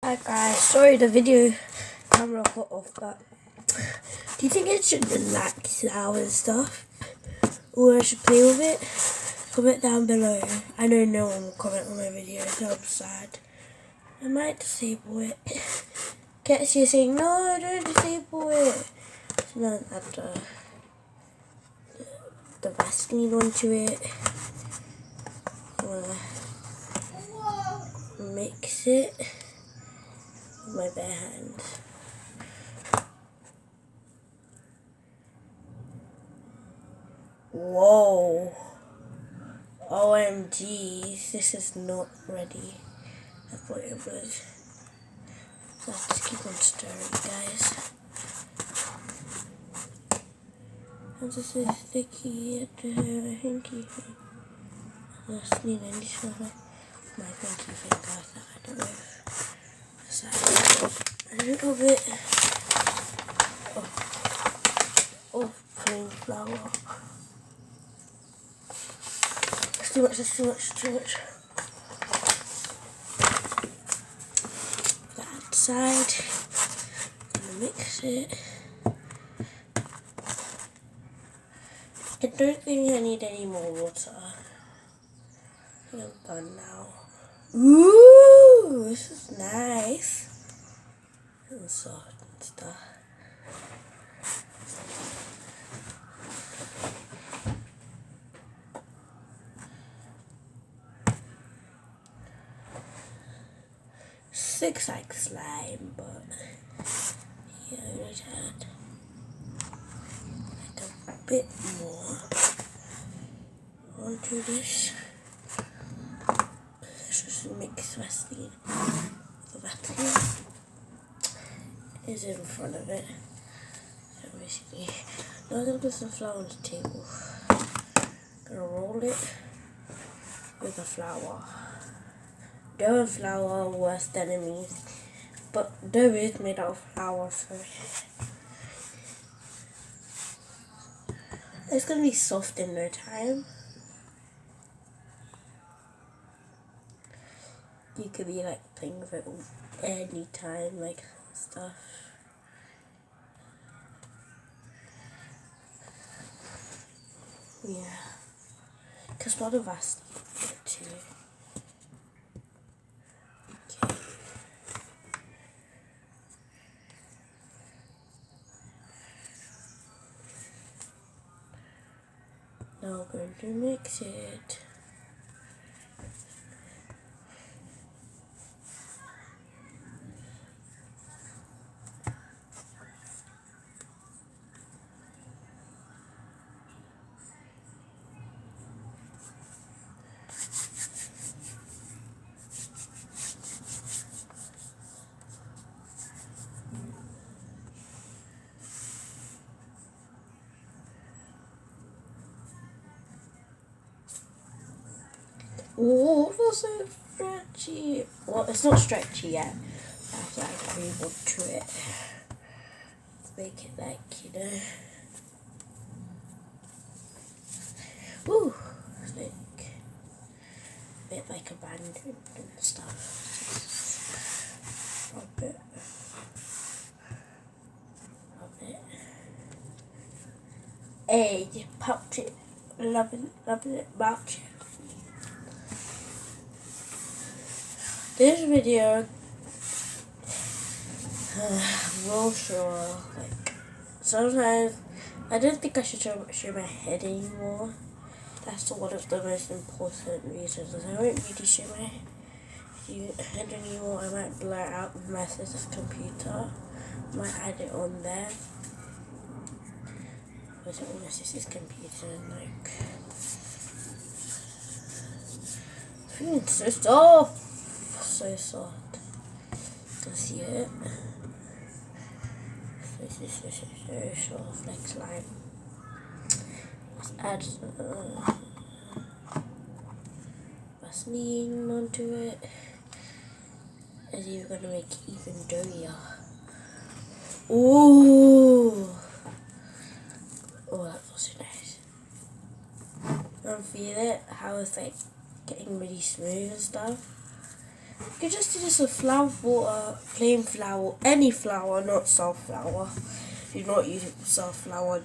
Hi guys, sorry the video camera got off, but do you think it should relax now and stuff? Or I should play with it? Comment down below. I know no one will comment on my video, so I'm sad. I might disable it. Gets you saying, no, don't disable it. So then add the Vaseline onto it. I'm gonna mix it with my bare hands. Whoa. OMG, this is not ready. I thought it was. So I have to keep on stirring, guys. And this is sticky at the hinky thing. I just need any sort of my pinky finger. I don't know if that's a little bit of plain flour. It's too much, it's too much, it's too much. That side. Gonna mix it. I don't think I need any more water. I think I'm done now. Ooh, this is nice. And soft and stuff. Looks like slime, but yeah, I'm gonna add like a bit more onto this. Let's just mix Vaseline. The Vaseline is in front of it. So basically, now I'm gonna put some flour on the table. Gonna roll it with the flour. Dough and flour are worst enemies, but dough is made out of flour, so it's gonna be soft in no time. You could be like playing with it any time, like stuff. Yeah, because a lot of us need it too. Now I'm going to mix it. Oh, that's so stretchy. Well, it's not stretchy yet. I have to add cream to it. Make it like, you know. Ooh, it's like a bit like a band and stuff. Rub it. Rub it. Hey, you popped it. Love it, about it. This video will show like sometimes I don't think I should show my head anymore. That's one of the most important reasons. I won't really show my head anymore. I might blur out my sister's computer. Might add it on there. Put it on my sister's computer and like feeling so soft. So soft. You can see it. This is so soft like slime. Let's add Vaseline onto it. And you're gonna make it even doughier. Ooh! Oh, that feels so nice. You can feel it, how it's like getting really smooth and stuff. You can just do this with flour, water, plain flour, any flour, not sunflower. Do not use it with sunflower.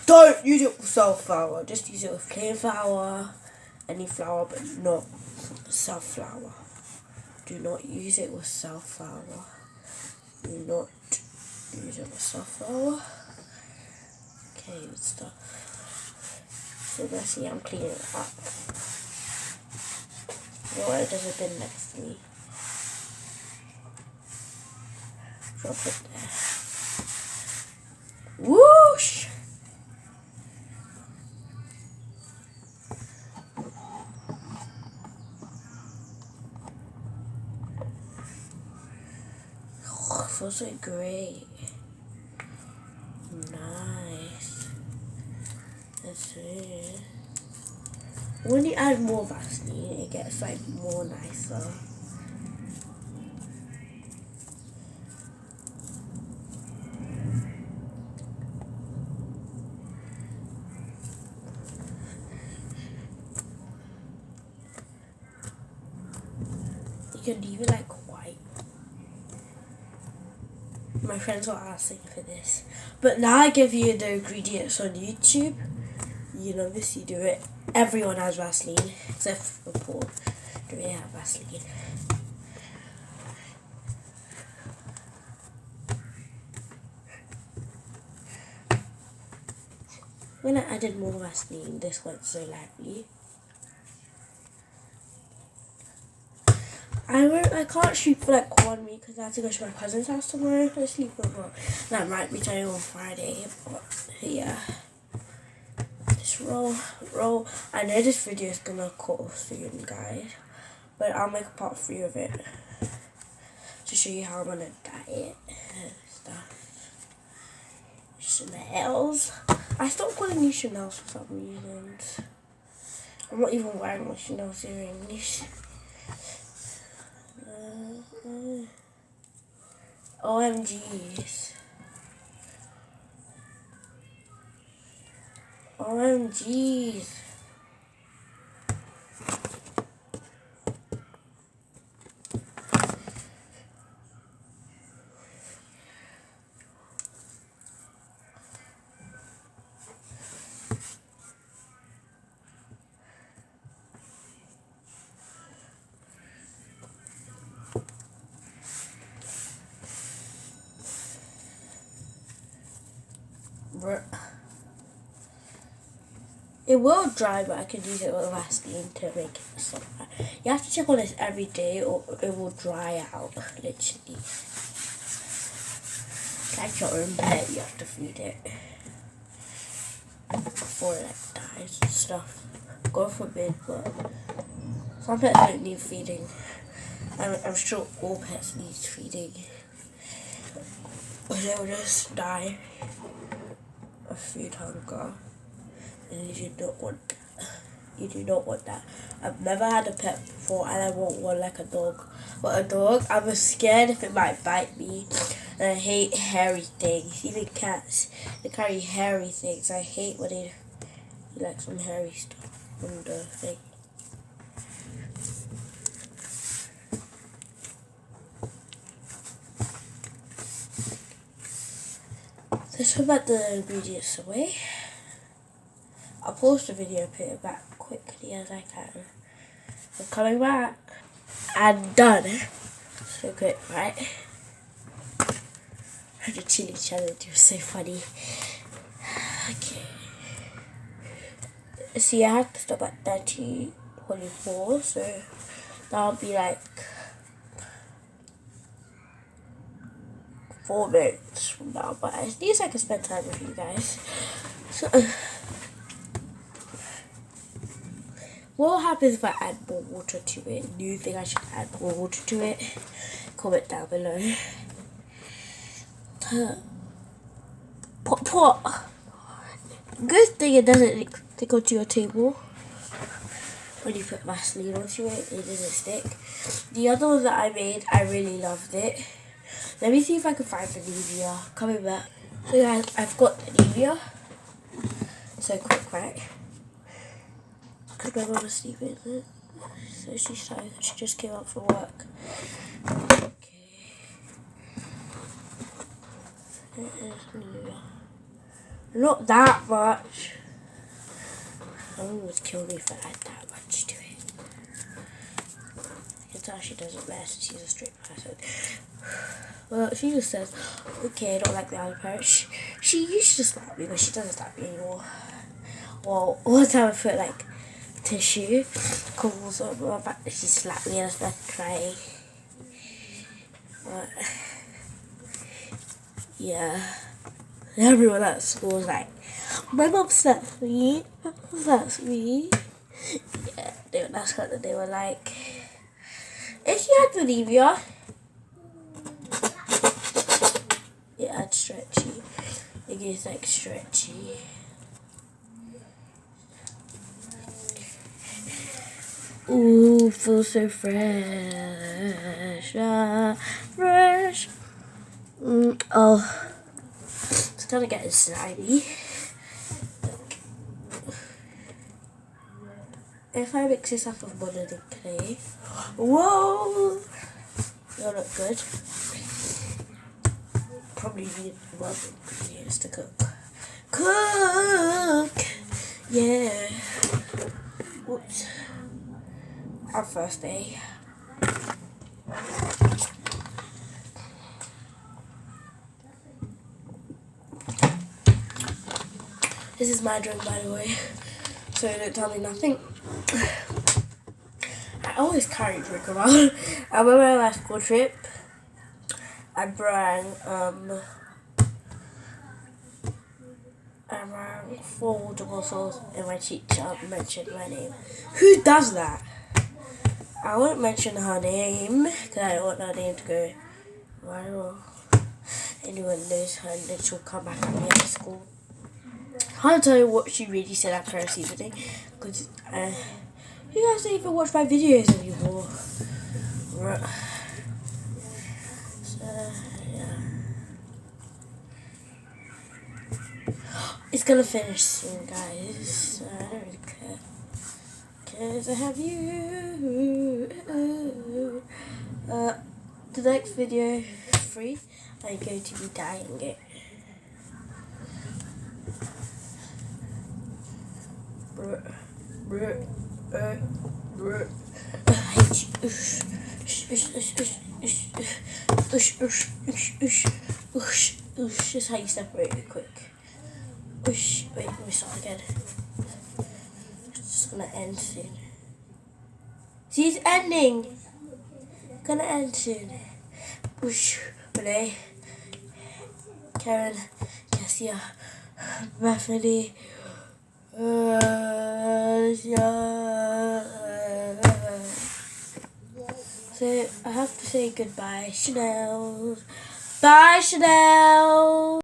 Don't use it with sunflower. Just use it with plain flour, any flour, but not sunflower. Do not use it with sunflower. Do not use it with sunflower. Okay, good stuff. So let's see, I'm cleaning it up. You know what? There's a bin next to me. Drop it there. Whoosh! Oh, it feels so great. Nice. That's it. When you add more Vaseline, it gets like more nicer. You can leave it like white. My friends were asking for this. But now I give you the ingredients on YouTube. You know this, you do it. Everyone has Vaseline, except for Paul. Do they have Vaseline? When I added more Vaseline, this went so lively. I can't shoot for like 1 week because I have to go to my cousin's house tomorrow to sleep over. That might be telling on Friday, but yeah. This roll. I know this video is gonna cut off soon, guys, but I'll make a part 3 of it to show you how I'm gonna diet and stuff. Chanel's. I stopped calling you Chanel's for some reasons. I'm not even wearing my Chanel's earrings. OMGs. OMGs. It will dry, but I can use it with Vaseline to make it softer. You have to check on this every day or it will dry out, literally. Like your own pet, you have to feed it before it like dies and stuff. God forbid, but some pets don't need feeding. I'm sure all pets need feeding. Or they will just die of food hunger. And you do not want that. You do not want that. I've never had a pet before and I want one like a dog. But a dog, I'm scared if it might bite me. And I hate hairy things. Even cats, they carry hairy things. I hate when they like some hairy stuff on the thing. Let's put back the ingredients away. I'll pause the video, put it back quickly as I can. I'm coming back. And done. So quick, right? The chili challenge was so funny. Okay. See, I have to stop at 30:24, so that'll be like 4 minutes from now. But at least I can spend time with you guys. So, what happens if I add more water to it? Do you think I should add more water to it? Comment down below. Pot. Good thing it doesn't stick onto your table. When you put Vaseline onto it, it doesn't stick. The other one that I made, I really loved it. Let me see if I can find the Nivea. Coming back. So guys, I've got the Nivea. So quick, right? Because my mum was sleeping. So she just came out from work. Okay. It is new. Not that much. Someone would kill me if I add that much to it. You can tell she doesn't mess. She's a strict person. Well, she just says, okay, I don't like the other parrot. She used to slap me, but she doesn't slap me anymore. Well, one time I put like tissue covers on my back, she slapped me and I started crying. But yeah, everyone at school was like, my mom slaps me, my mom slaps me. Yeah, that's what they were like. If she had bulimia, it had stretchy. It gets like stretchy. Ooh, feels so fresh, fresh. Oh, it's kind of getting slimy. If I mix this up with mud and clay, whoa, that'll look good. Probably need more ingredients to cook. Yeah. Whoops. Our first day. This is my drink, by the way, so don't tell me nothing. I always carry a drink around. I remember my last school trip, I brought 4 water bottles and my teacher mentioned my name. Who does that? I won't mention her name because I don't want her name to go viral. Anyone knows her and then she'll come back at me at school. I can't tell you what she really said after I received it because you guys don't even watch my videos anymore. So yeah. It's gonna finish soon, guys. So I don't really care. Cause I have you. The next video is free. I'm going to be dyeing it. I hate you. Just how you separate it quick. Wait, let me start again. It's just gonna end soon. See, it's ending. Gonna end soon. Renee, Karen, Cassia, Bethany. So I have to say goodbye, Chanel. Bye, Chanel.